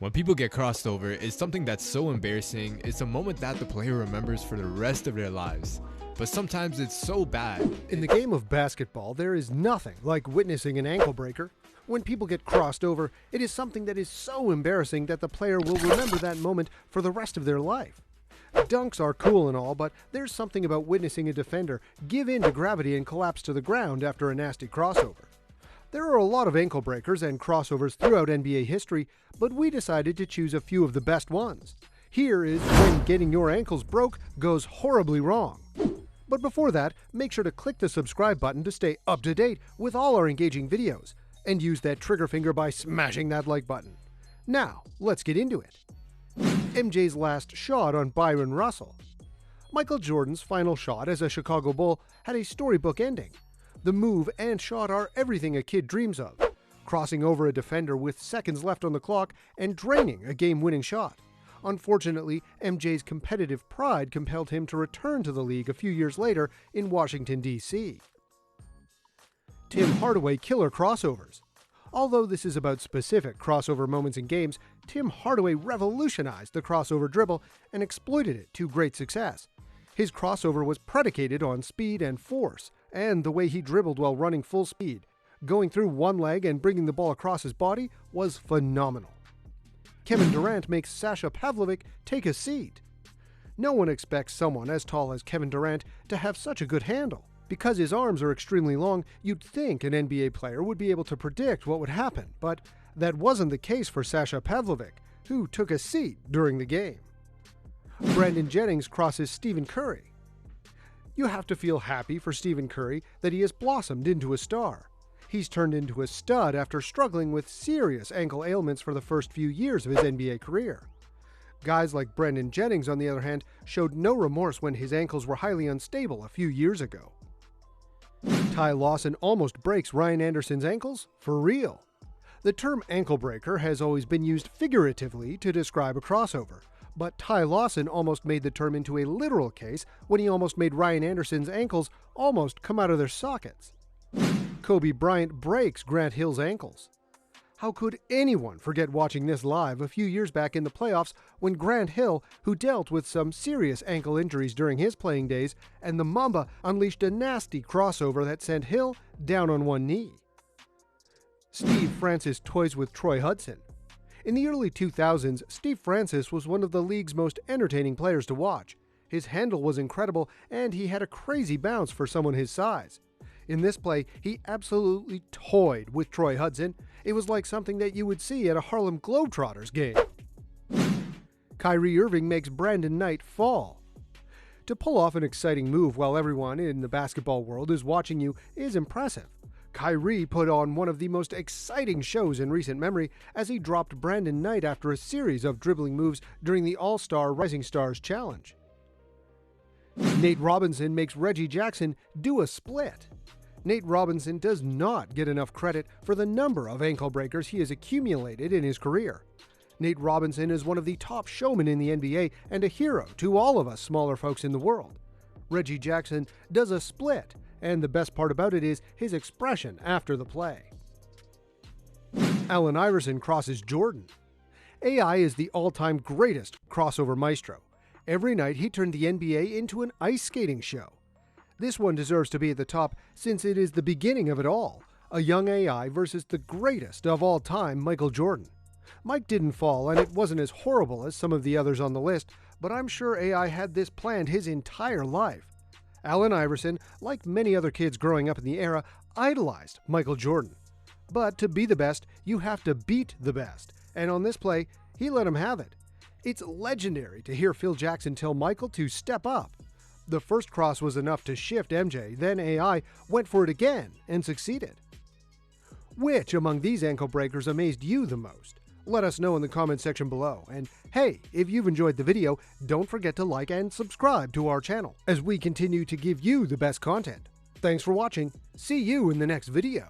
When people get crossed over, it's something that's so embarrassing. It's a moment that the player remembers for the rest of their lives. But sometimes it's so bad. In the game of basketball, there is nothing like witnessing an ankle breaker. When people get crossed over, it is something that is so embarrassing that the player will remember that moment for the rest of their life. Dunks are cool and all, but there's something about witnessing a defender give in to gravity and collapse to the ground after a nasty crossover. There are a lot of ankle breakers and crossovers throughout NBA history, but we decided to choose a few of the best ones. Here is when getting your ankles broke goes horribly wrong. But before that, make sure to click the subscribe button to stay up to date with all our engaging videos, and use that trigger finger by smashing that like button. Now, let's get into it. MJ's Last Shot on Byron Russell. Michael Jordan's final shot as a Chicago Bull had a storybook ending. The move and shot are everything a kid dreams of, crossing over a defender with seconds left on the clock and draining a game-winning shot. Unfortunately, MJ's competitive pride compelled him to return to the league a few years later in Washington, D.C. Tim Hardaway killer crossovers. Although this is about specific crossover moments in games, Tim Hardaway revolutionized the crossover dribble and exploited it to great success. His crossover was predicated on speed and force, and the way he dribbled while running full speed, going through one leg and bringing the ball across his body, was phenomenal. Kevin Durant makes Sasha Pavlovic take a seat. No one expects someone as tall as Kevin Durant to have such a good handle. Because his arms are extremely long, you'd think an NBA player would be able to predict what would happen, but that wasn't the case for Sasha Pavlovic, who took a seat during the game. Brandon Jennings crosses Stephen Curry. You have to feel happy for Stephen Curry that he has blossomed into a star. He's turned into a stud after struggling with serious ankle ailments for the first few years of his NBA career. Guys like Brandon Jennings, on the other hand, showed no remorse when his ankles were highly unstable a few years ago. Lawson almost breaks Ryan Anderson's ankles for real. The term ankle breaker has always been used figuratively to describe a crossover, but Lawson almost made the term into a literal case when he almost made Ryan Anderson's ankles almost come out of their sockets. Kobe Bryant breaks Grant Hill's ankles. How could anyone forget watching this live a few years back in the playoffs when Grant Hill, who dealt with some serious ankle injuries during his playing days, and the Mamba unleashed a nasty crossover that sent Hill down on one knee. Steve Francis toys with Troy Hudson. In the early 2000s, Steve Francis was one of the league's most entertaining players to watch. His handle was incredible, and he had a crazy bounce for someone his size. In this play, he absolutely toyed with Troy Hudson. It was like something that you would see at a Harlem Globetrotters game. Kyrie Irving makes Brandon Knight fall. To pull off an exciting move while everyone in the basketball world is watching you is impressive. Kyrie put on one of the most exciting shows in recent memory as he dropped Brandon Knight after a series of dribbling moves during the All-Star Rising Stars Challenge. Nate Robinson makes Reggie Jackson do a split. Nate Robinson does not get enough credit for the number of ankle breakers he has accumulated in his career. Nate Robinson is one of the top showmen in the NBA and a hero to all of us smaller folks in the world. Reggie Jackson does a split, and the best part about it is his expression after the play. Allen Iverson crosses Jordan. AI is the all-time greatest crossover maestro. Every night he turned the NBA into an ice skating show. This one deserves to be at the top since it is the beginning of it all, a young AI versus the greatest of all time, Michael Jordan. Mike didn't fall, and it wasn't as horrible as some of the others on the list, but I'm sure AI had this planned his entire life. Allen Iverson, like many other kids growing up in the era, idolized Michael Jordan. But to be the best, you have to beat the best, and on this play, he let him have it. It's legendary to hear Phil Jackson tell Michael to step up. The first cross was enough to shift MJ, then AI went for it again and succeeded. Which among these ankle breakers amazed you the most? Let us know in the comment section below. And hey, if you've enjoyed the video, don't forget to like and subscribe to our channel as we continue to give you the best content. Thanks for watching. See you in the next video.